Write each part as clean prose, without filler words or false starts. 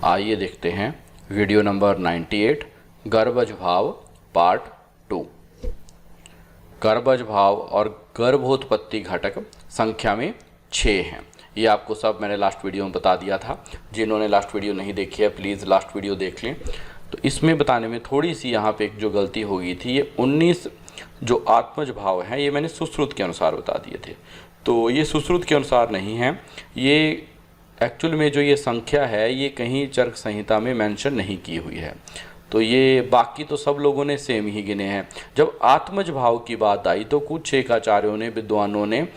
आइए देखते हैं वीडियो नंबर 98 गर्भज भाव पार्ट 2। गर्भज भाव और गर्भोत्पत्ति घटक संख्या में 6 हैं। ये आपको सब मैंने लास्ट वीडियो में बता दिया था। जिन्होंने लास्ट वीडियो नहीं देखी है प्लीज़ लास्ट वीडियो देख लें। तो इसमें बताने में थोड़ी सी यहाँ पे एक जो गलती हो गई थी, ये 19 जो आत्मज भाव हैं ये मैंने सुश्रुत के अनुसार बता दिए थे। तो ये सुश्रुत के अनुसार नहीं है, ये एक्चुअल में जो ये संख्या है ये कहीं चरक संहिता में मेंशन नहीं की हुई है। तो ये बाकी तो सब लोगों ने सेम ही गिने हैं। जब आत्मज भाव की बात आई तो कुछ एकाचार्यों ने, विद्वानों ने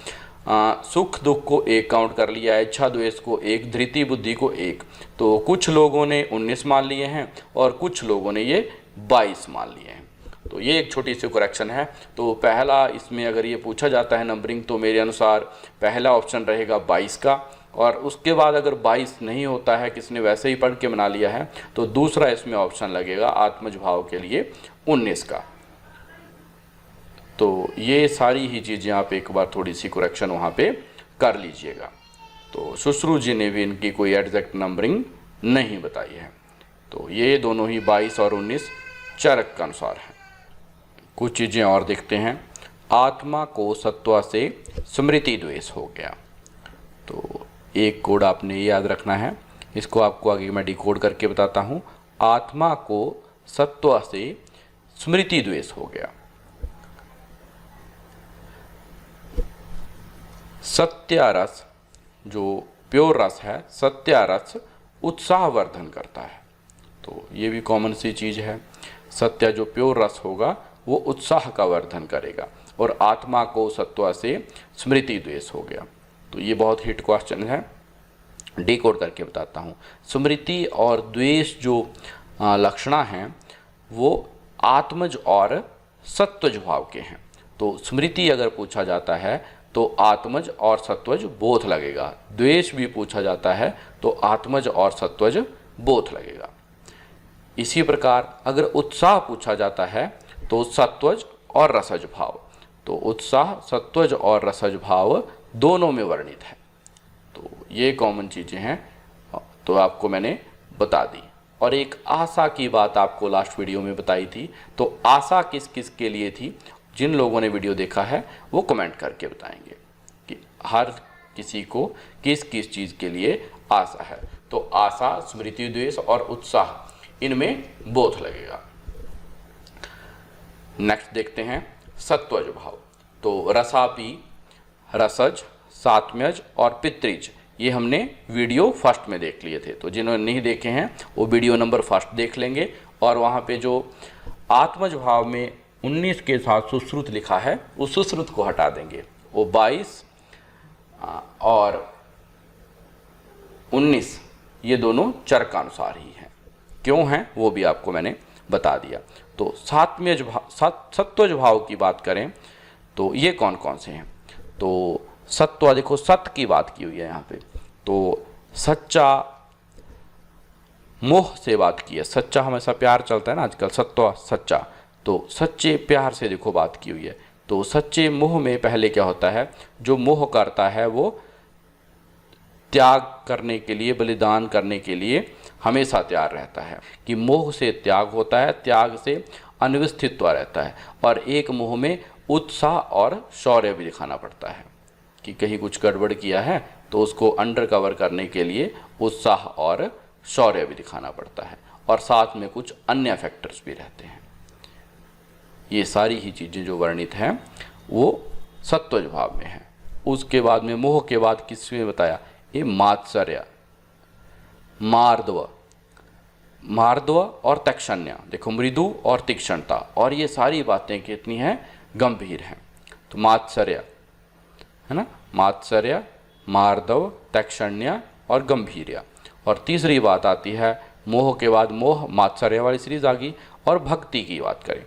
सुख दुख को 1 काउंट कर लिया है, इच्छा द्वेष को 1, धृति बुद्धि को 1। तो कुछ लोगों ने 19 मान लिए हैं और कुछ लोगों ने ये 22 मान लिए हैं। तो ये एक छोटी सी करेक्शन है। तो पहला इसमें अगर ये पूछा जाता है नंबरिंग तो मेरे अनुसार पहला ऑप्शन रहेगा 22 का, और उसके बाद अगर 22 नहीं होता है, किसने वैसे ही पढ़ के बना लिया है, तो दूसरा इसमें ऑप्शन लगेगा आत्मज भाव के लिए 19 का। तो ये सारी ही चीज़ें आप एक बार थोड़ी सी करेक्शन वहाँ पे कर लीजिएगा। तो सुश्रुत जी ने भी इनकी कोई एग्जैक्ट नंबरिंग नहीं बताई है। तो ये दोनों ही 22 और 19 चरक के अनुसार है। कुछ चीज़ें और देखते हैं। आत्मा को सत्वा से स्मृति द्वेष हो गया। तो एक कोड आपने याद रखना है, इसको आपको आगे मैं डिकोड करके बताता हूँ। आत्मा को सत्व से स्मृति द्वेष हो गया। सत्यारस जो प्योर रस है, सत्यारस उत्साहवर्धन करता है। तो ये भी कॉमन सी चीज़ है। सत्य जो प्योर रस होगा वो उत्साह का वर्धन करेगा, और आत्मा को सत्व से स्मृति द्वेष हो गया। तो ये बहुत हिट क्वेश्चन है, डिकोड करके बताता हूँ। स्मृति और द्वेष जो लक्षणा हैं वो आत्मज और सत्वज भाव के हैं। तो स्मृति अगर पूछा जाता है तो आत्मज और सत्वज बोथ लगेगा। द्वेष भी पूछा जाता है तो आत्मज और सत्वज बोथ लगेगा। इसी प्रकार अगर उत्साह पूछा जाता है तो सत्वज और रसज भाव। तो उत्साह सत्वज और रसज भाव दोनों में वर्णित है। तो ये कॉमन चीज़ें हैं, तो आपको मैंने बता दी। और एक आशा की बात आपको लास्ट वीडियो में बताई थी। तो आशा किस किस के लिए थी, जिन लोगों ने वीडियो देखा है वो कमेंट करके बताएंगे कि हर किसी को किस किस चीज़ के लिए आशा है। तो आशा, स्मृति द्वेष और उत्साह इनमें बोथ लगेगा। नेक्स्ट देखते हैं सत्वज भाव। तो रसापी, रसज, सात्म्यज और पितृज ये हमने वीडियो फर्स्ट में देख लिए थे। तो जिन्होंने नहीं देखे हैं वो वीडियो नंबर फर्स्ट देख लेंगे, और वहाँ पे जो आत्मज भाव में 19 के साथ सुश्रुत लिखा है उस सुश्रुत को हटा देंगे। वो 22 और 19 ये दोनों चरकानुसार ही हैं। क्यों हैं वो भी आपको मैंने बता दिया। तो सात्म्यज भाव, सत्वज भाव की बात करें तो ये कौन कौन से हैं। तो सत्व, देखो सत्य की बात की हुई है यहाँ पे। तो सच्चा, मोह से बात की है। सच्चा हमेशा प्यार चलता है ना आजकल, सत्व सच्चा। तो सच्चे प्यार से देखो बात की हुई है। तो सच्चे मोह में पहले क्या होता है, जो मोह करता है वो त्याग करने के लिए, बलिदान करने के लिए हमेशा तैयार रहता है। कि मोह से त्याग होता है, त्याग से अनिवस्थित्व रहता है, और एक मोह में उत्साह और शौर्य भी दिखाना पड़ता है। कि कहीं कुछ गड़बड़ किया है तो उसको अंडर कवर करने के लिए उत्साह और शौर्य भी दिखाना पड़ता है, और साथ में कुछ अन्य फैक्टर्स भी रहते हैं। ये सारी ही चीज़ें जो वर्णित हैं वो सत्वज भाव में हैं। उसके बाद में मोह के बाद किसमें बताया, ये मात्सर्य, मार्दव, मार्दव और तक्षण्या। देखो मृदु और तीक्ष्णता, और ये सारी बातें कितनी हैं, गंभीर हैं। तो मात्सर्य है ना, मात्सर्य, मार्दव, तक्षण्या और गंभीर्य। और तीसरी बात आती है मोह के बाद, मोह मात्सर्य वाली सीरीज आ गई। और भक्ति की बात करें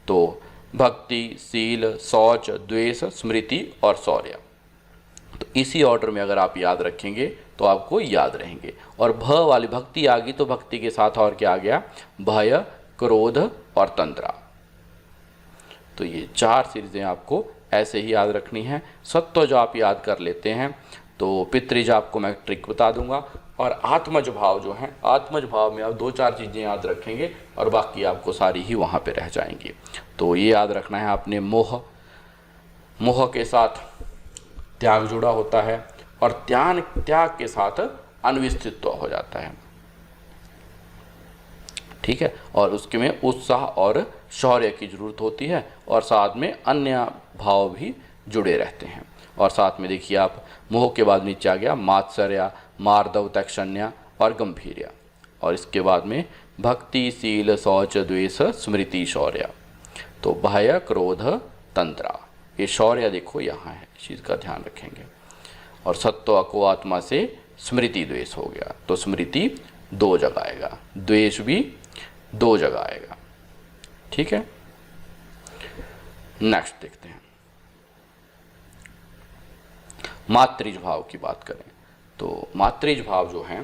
तो भक्ति, शील, शौच, द्वेष, स्मृति और शौर्य। तो इसी ऑर्डर में अगर आप याद रखेंगे तो आपको याद रहेंगे। और भ वाली भक्ति आ गई तो भक्ति के साथ और क्या आ गया, भय, क्रोध और तंद्रा। तो ये 4 सीरीजें आपको ऐसे ही याद रखनी है। सत्व जो आप याद कर लेते हैं तो पितृज आपको मैं ट्रिक बता दूंगा। और आत्मज भाव जो हैं, आत्मज भाव में आप 2-4 चीज़ें याद रखेंगे और बाकी आपको सारी ही वहाँ पे रह जाएंगी। तो ये याद रखना है आपने, मोह, मोह के साथ त्याग जुड़ा होता है और त्याग के साथ अनविस्तित्व हो जाता है, ठीक है। और उसके में उत्साह और शौर्य की जरूरत होती है और साथ में अन्य भाव भी जुड़े रहते हैं। और साथ में देखिए आप, मोह के बाद नीचे आ गया मात्सर्य, मार्दव, तैक्षण्य और गंभीर्य। और इसके बाद में भक्ति, शील, शौच, द्वेष, स्मृति, शौर्य। तो भय, क्रोध, तंत्रा, ये शौर्य देखो यहाँ है, इस चीज़ का ध्यान रखेंगे। और सत्व को आत्मा से स्मृति द्वेष हो गया, तो स्मृति 2 जगह आएगा, द्वेष भी 2 जगह आएगा, ठीक है। नेक्स्ट देखते हैं, मातृज भाव की बात करें तो मातृज भाव जो है,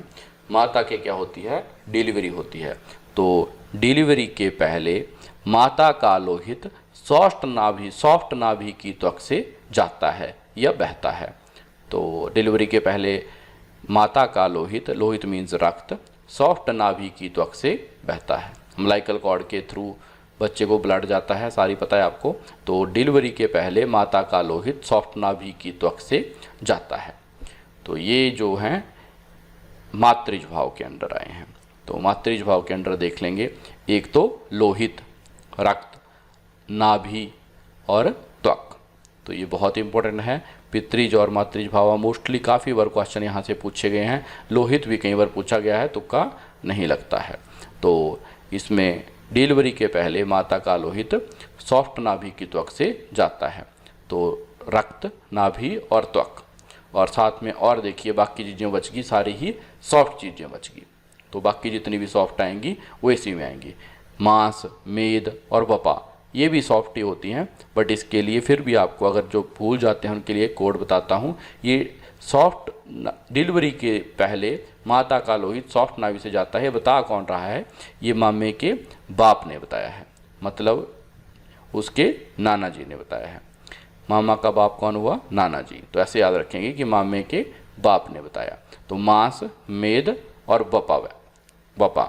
माता के क्या होती है, डिलीवरी होती है। तो डिलीवरी के पहले माता का लोहित सॉफ्ट नाभि की त्वक से जाता है या बहता है। तो डिलीवरी के पहले माता का लोहित मीन्स रक्त, सॉफ्ट नाभि की त्वक से बहता है। अम्बिलिकल कॉर्ड के थ्रू बच्चे को ब्लड जाता है, सारी पता है आपको। तो डिलीवरी के पहले माता का लोहित सॉफ्ट नाभि की त्वक से जाता है। तो ये जो हैं मातृज भाव के अंडर आए हैं। तो मातृज भाव के अंडर देख लेंगे, एक तो लोहित, रक्त, नाभि और त्वक। तो ये बहुत इंपॉर्टेंट है। पितृज और मातृज भाव मोस्टली काफ़ी बार क्वेश्चन यहाँ से पूछे गए हैं। लोहित भी कई बार पूछा गया है, तुक्का नहीं लगता है। तो इसमें डिलीवरी के पहले माता का लोहित सॉफ्ट नाभि की त्वक से जाता है। तो रक्त, नाभि और त्वक, और साथ में और देखिए बाकी चीज़ें बच गई, सारी ही सॉफ्ट चीज़ें बच गई। तो बाकी जितनी भी सॉफ्ट आएंगी वो इसी में आएंगी। मांस, मेद और वपा, ये भी सॉफ्ट ही होती हैं, बट इसके लिए फिर भी आपको, अगर जो भूल जाते हैं उनके लिए कोड बताता हूँ। ये सॉफ्ट डिलीवरी के पहले माता का लोहित सॉफ्ट नाभि से जाता है, बता कौन रहा है, ये मामे के बाप ने बताया है, मतलब उसके नाना जी ने बताया है। मामा का बाप कौन हुआ, नाना जी। तो ऐसे याद रखेंगे कि मामे के बाप ने बताया। तो मांस, मेद और बपा,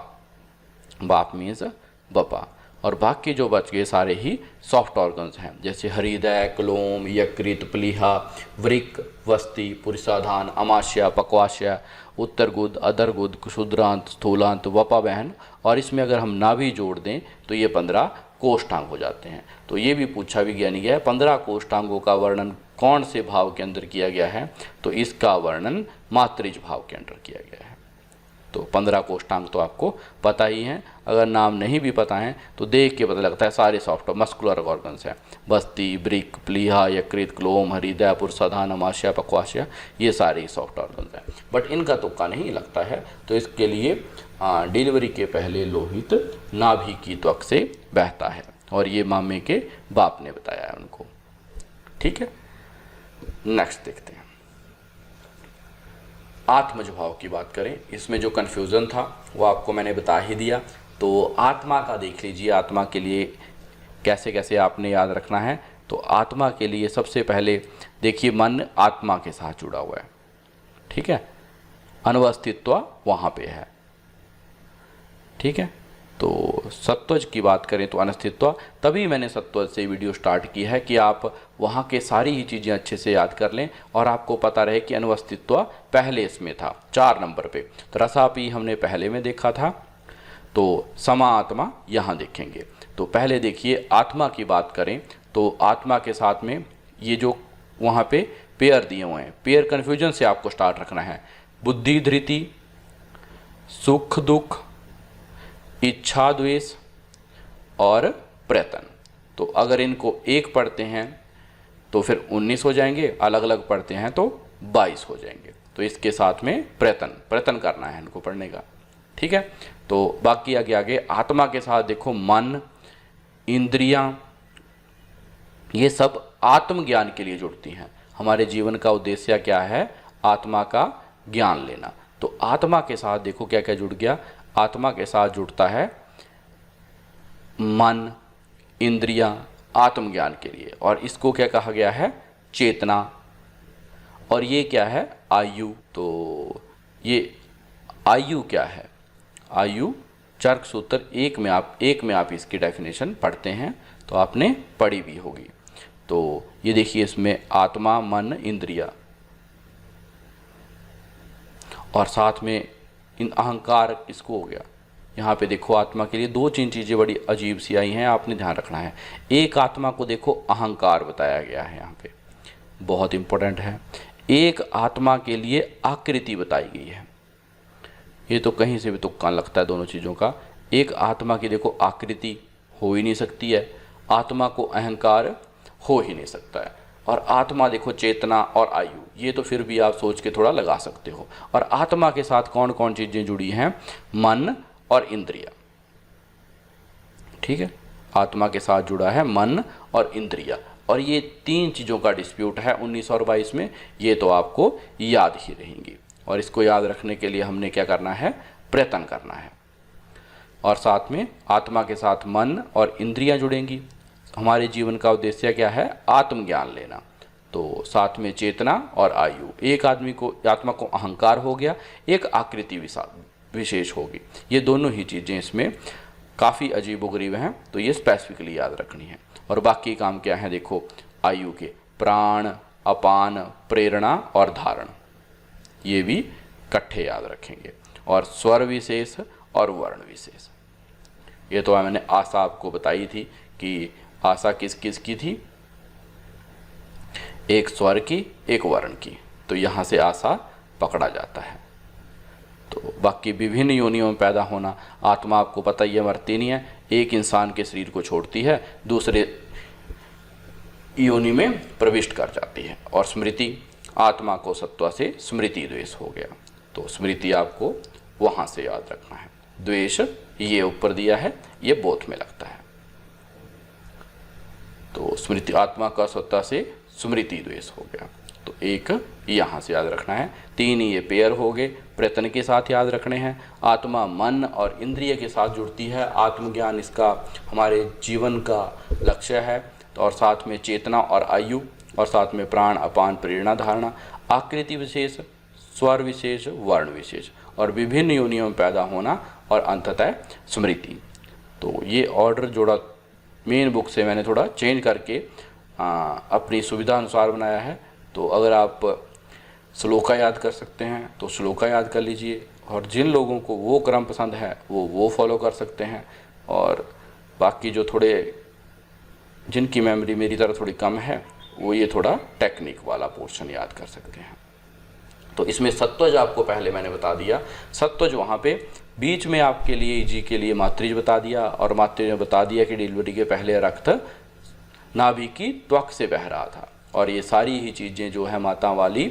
बाप मीन्स बपा। और बाकी जो बच गए सारे ही सॉफ्ट ऑर्गन्स हैं, जैसे हृदय, क्लोम, यकृत, प्लीहा, वृक्क, वस्ति, पुरुषाधान, अमाशय, पक्वाशय, उत्तरगुद, अधरगुद, क्षुद्रांत, स्थूलांत, वपा बहन। और इसमें अगर हम नाभि जोड़ दें तो ये 15 कोष्ठांग हो जाते हैं। तो ये भी पूछा भी गया है, 15 कोष्ठांगों का वर्णन कौन से भाव के अंदर किया गया है, तो इसका वर्णन मातृज भाव के अंदर किया गया है। तो 15 कोष्ठांग तो आपको पता ही हैं, अगर नाम नहीं भी पता है तो देख के पता लगता है, सारे सॉफ्ट मस्कुलर ऑर्गन्स हैं। बस्ती, वृक्क, प्लीहा, यकृत, क्लोम, हृदय, पुरुषाधान, अमाशय, पक्वाशय, ये सारे सॉफ्ट ऑर्गन्स हैं, बट इनका तुक्का नहीं लगता है। तो इसके लिए डिलीवरी के पहले लोहित नाभि की त्वक से बहता है, और ये मामे के बाप ने बताया है उनको, ठीक है। नेक्स्ट देखते हैं, आत्मज भाव की बात करें। इसमें जो कन्फ्यूज़न था वो आपको मैंने बता ही दिया। तो आत्मा का देख लीजिए, आत्मा के लिए कैसे कैसे आपने याद रखना है। तो आत्मा के लिए सबसे पहले देखिए, मन आत्मा के साथ जुड़ा हुआ है, ठीक है, अनवस्थित्व वहाँ पे है, ठीक है। तो सत्वज की बात करें तो अनस्तित्व, तभी मैंने सत्वज से वीडियो स्टार्ट की है कि आप वहाँ के सारी ही चीज़ें अच्छे से याद कर लें और आपको पता रहे कि अनवस्थित्व पहले इसमें था 4 नंबर पे। तो रसापी हमने पहले में देखा था, तो समा आत्मा यहाँ देखेंगे। तो पहले देखिए आत्मा की बात करें तो आत्मा के साथ में ये जो वहाँ पे पेयर दिए हुए हैं, पेयर कन्फ्यूजन से आपको स्टार्ट रखना है। बुद्धि, धृति, सुख, दुख, इच्छा, द्वेष और प्रयत्न। तो अगर इनको एक पढ़ते हैं तो फिर 19 हो जाएंगे, अलग अलग पढ़ते हैं तो 22 हो जाएंगे। तो इसके साथ में प्रयत्न करना है इनको पढ़ने का, ठीक है। तो बाकी आगे आगे आत्मा के साथ देखो, मन, इंद्रियां, ये सब आत्मज्ञान के लिए जुड़ती हैं। हमारे जीवन का उद्देश्य क्या है, आत्मा का ज्ञान लेना। तो आत्मा के साथ देखो क्या क्या जुड़ गया, आत्मा के साथ जुड़ता है मन, इंद्रियां, आत्मज्ञान के लिए, और इसको क्या कहा गया है, चेतना। और ये क्या है, आयु। तो ये आयु क्या है? आयु चर्क सूत्र एक में आप इसकी डेफिनेशन पढ़ते हैं तो आपने पढ़ी भी होगी। तो ये देखिए, इसमें आत्मा, मन, इंद्रिया और साथ में इन अहंकार किसको हो गया। यहाँ पे देखो, आत्मा के लिए दो तीन चीज़ें बड़ी अजीब सी आई हैं, आपने ध्यान रखना है। एक, आत्मा को देखो अहंकार बताया गया है, यहाँ पे बहुत इंपॉर्टेंट है। एक, आत्मा के लिए आकृति बताई गई है। ये तो कहीं से भी तुक्का लगता है दोनों चीज़ों का। एक, आत्मा की देखो आकृति हो ही नहीं सकती है, आत्मा को अहंकार हो ही नहीं सकता है। और आत्मा देखो चेतना और आयु, ये तो फिर भी आप सोच के थोड़ा लगा सकते हो। और आत्मा के साथ कौन कौन चीज़ें जुड़ी हैं? मन और इंद्रिया। ठीक है, आत्मा के साथ जुड़ा है मन और इंद्रिया, और ये तीन चीज़ों का डिस्प्यूट है 19 और 22 में। ये तो आपको याद ही रहेंगी, और इसको याद रखने के लिए हमने क्या करना है? प्रयत्न करना है। और साथ में आत्मा के साथ मन और इंद्रियां जुड़ेंगी। हमारे जीवन का उद्देश्य क्या है? आत्मज्ञान लेना। तो साथ में चेतना और आयु। एक आदमी को, आत्मा को अहंकार हो गया, एक आकृति विशेष होगी। ये दोनों ही चीज़ें इसमें काफ़ी अजीबोगरीब हैं, तो ये स्पेसिफिकली याद रखनी है। और बाकी काम क्या है? देखो, आयु के प्राण, अपान, प्रेरणा और धारण, ये भी इकट्ठे याद रखेंगे। और स्वर विशेष और वर्ण विशेष, ये तो मैंने आशा आपको बताई थी कि आशा किस किस की थी? एक स्वर की, एक वर्ण की। तो यहाँ से आशा पकड़ा जाता है। तो बाकी विभिन्न योनियों में पैदा होना, आत्मा आपको पता ही है मरती नहीं है, एक इंसान के शरीर को छोड़ती है, दूसरे योनि में प्रविष्ट कर जाती है। और स्मृति, आत्मा को सत्वा से स्मृति द्वेष हो गया, तो स्मृति आपको वहाँ से याद रखना है। द्वेष ये ऊपर दिया है, ये बोध में लगता है। तो स्मृति, आत्मा का सत्ता से स्मृति द्वेष हो गया, तो एक यहाँ से याद रखना है। तीन ये पेयर हो गए, प्रयत्न के साथ याद रखने हैं। आत्मा मन और इंद्रिय के साथ जुड़ती है, आत्मज्ञान इसका हमारे जीवन का लक्ष्य है। और साथ में चेतना और आयु, और साथ में प्राण, अपान, प्रेरणा, धारणा, आकृति विशेष, स्वर विशेष, वर्ण विशेष, और विभिन्न योनियों में पैदा होना, और अंततः स्मृति। तो ये ऑर्डर जोड़ा मेन बुक से मैंने थोड़ा चेंज करके अपनी सुविधा अनुसार बनाया है। तो अगर आप श्लोका याद कर सकते हैं तो श्लोका याद कर लीजिए, और जिन लोगों को वो क्रम पसंद है वो फॉलो कर सकते हैं। और बाकी जो थोड़े, जिनकी मेमोरी मेरी तरह थोड़ी कम है, वो ये थोड़ा टेक्निक वाला पोर्शन याद कर सकते हैं। तो इसमें सत्वज आपको पहले मैंने बता दिया। सत्वज वहाँ पे बीच में आपके लिए, जी के लिए मातृज बता दिया, और मातृज ने बता दिया कि डिलीवरी के पहले रक्त नाभि की त्वक से बह रहा था। और ये सारी ही चीज़ें जो है माता वाली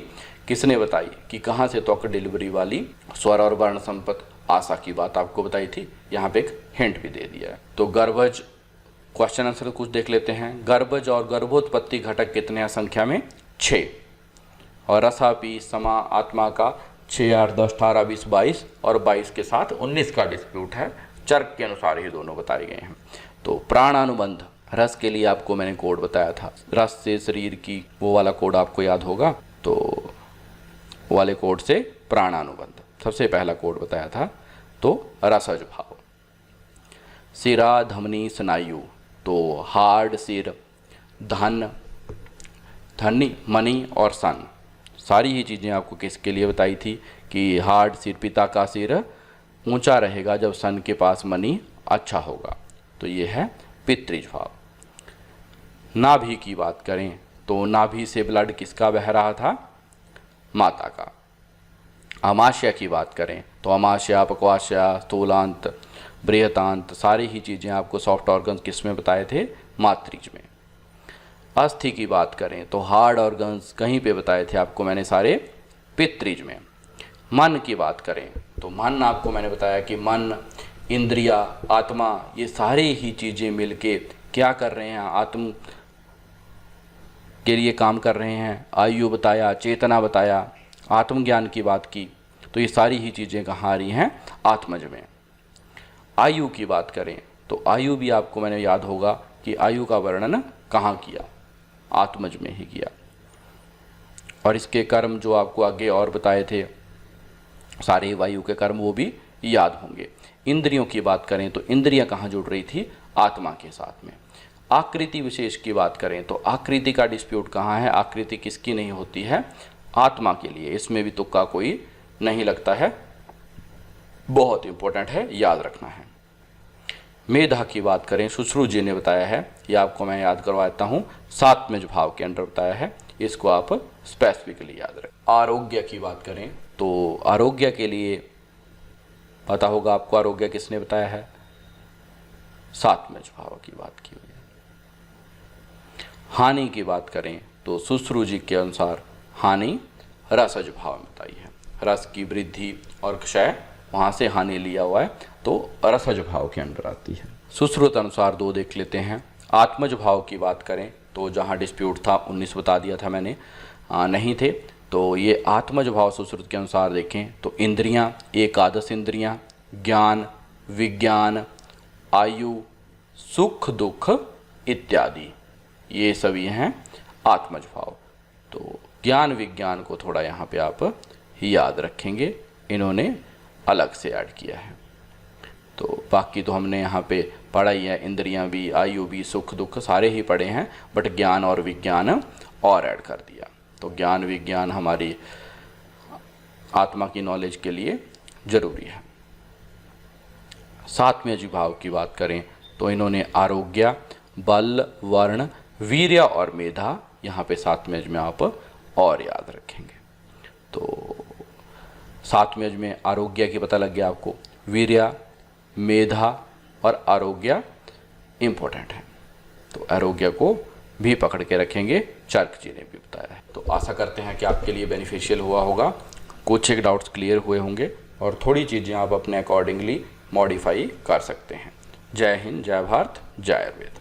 किसने बताई कि कहाँ से त्वक डिलीवरी वाली? स्वर और वर्ण संपत आशा की बात आपको बताई थी, यहाँ पे एक हिंट भी दे दिया है। तो गर्भज, क्वेश्चन आंसर कुछ देख लेते हैं। गर्भज और गर्भोत्पत्ति घटक कितने हैं संख्या में? 6। और रसापी समा आत्मा का 6, 8, 10, 18, 20, 22, और 22 के साथ 19 का डिस्प्यूट है। चर्क के अनुसार ही दोनों बताए गए हैं। तो प्राणानुबंध, रस के लिए आपको मैंने कोड बताया था, रस से शरीर की, वो वाला कोड आपको याद होगा। तो वो वाले कोड से प्राणानुबंध सबसे पहला कोड बताया था। तो रसज भाव। सिरा, धमनी, स्नायु, तो हार्ड, सिर, धन, धनी, मनी और सन, सारी ही चीज़ें आपको किसके लिए बताई थी कि हार्ड सिर, पिता का सिर ऊंचा रहेगा जब सन के पास मनी अच्छा होगा। तो ये है पितृज भाव। नाभि की बात करें तो नाभि से ब्लड किसका बह रहा था? माता का। अमाशय की बात करें तो अमाशय, पक्वाशय, स्थूलांत, बृहतांत, सारी ही चीज़ें आपको सॉफ्ट ऑर्गन्स किस में बताए थे? मातृज में। अस्थि की बात करें तो हार्ड ऑर्गन्स कहीं पे बताए थे आपको मैंने सारे? पितृज में। मन की बात करें तो मन आपको मैंने बताया कि मन, इंद्रिया, आत्मा, ये सारी ही चीज़ें मिलके क्या कर रहे हैं? आत्म के लिए काम कर रहे हैं। आयु बताया, चेतना बताया, आत्मज्ञान की बात की। तो ये सारी ही चीज़ें कहाँ आ रही हैं? आत्मज में। आयु की बात करें तो आयु भी आपको मैंने याद होगा कि आयु का वर्णन कहाँ किया? आत्मज में ही किया। और इसके कर्म जो आपको आगे और बताए थे, सारे वायु के कर्म, वो भी याद होंगे। इंद्रियों की बात करें तो इंद्रियां कहाँ जुड़ रही थी? आत्मा के साथ में। आकृति विशेष की बात करें तो आकृति का डिस्प्यूट कहाँ है? आकृति किसकी नहीं होती है? आत्मा के लिए। इसमें भी तुक्का कोई नहीं लगता है, बहुत इंपॉर्टेंट है, याद रखना है। मेधा की बात करें, सुश्रुत जी ने बताया है, ये आपको मैं याद करवा देता हूँ, सात्मज भाव के अंडर बताया है, इसको आप स्पेसिफिकली याद रखें। आरोग्य की बात करें तो आरोग्य के लिए पता होगा आपको, आरोग्य किसने बताया है? सात्मज भाव की बात की हुई है। हानि की बात करें तो सुश्रुत जी के अनुसार हानि रसज भाव में बताई है। रस की वृद्धि और क्षय, वहाँ से हानि लिया हुआ है, तो रसज भाव के अंदर आती है। सुश्रुत अनुसार 2 देख लेते हैं। आत्मज भाव की बात करें तो जहाँ डिस्प्यूट था 19 बता दिया था मैंने, नहीं थे, तो ये आत्मज भाव सुश्रुत के अनुसार देखें तो इंद्रियां, एकादश इंद्रियां, ज्ञान, विज्ञान, आयु, सुख दुख इत्यादि, ये सभी हैं आत्मज भाव। तो ज्ञान विज्ञान को थोड़ा यहाँ पे आप याद रखेंगे, इन्होंने अलग से ऐड किया है। तो बाकी तो हमने यहाँ पे पढ़ा ही है, इंद्रियां भी, आयु भी, सुख दुख सारे ही पढ़े हैं, बट ज्ञान और विज्ञान और ऐड कर दिया। तो ज्ञान विज्ञान हमारी आत्मा की नॉलेज के लिए ज़रूरी है। सात्मज भाव की बात करें तो इन्होंने आरोग्य, बल, वर्ण, वीर्य और मेधा, यहाँ पे सात्मज में आप और याद रखेंगे। तो सात्मज में आरोग्य की पता लग गया आपको, वीर्य, मेधा और आरोग्य इम्पोर्टेंट है, तो आरोग्य को भी पकड़ के रखेंगे, चर्क जी ने भी बताया है। तो आशा करते हैं कि आपके लिए बेनिफिशियल हुआ होगा, कुछ एक डाउट्स क्लियर हुए होंगे और थोड़ी चीज़ें आप अपने अकॉर्डिंगली मॉडिफाई कर सकते हैं। जय हिंद, जय भारत, जय आयुर्वेद।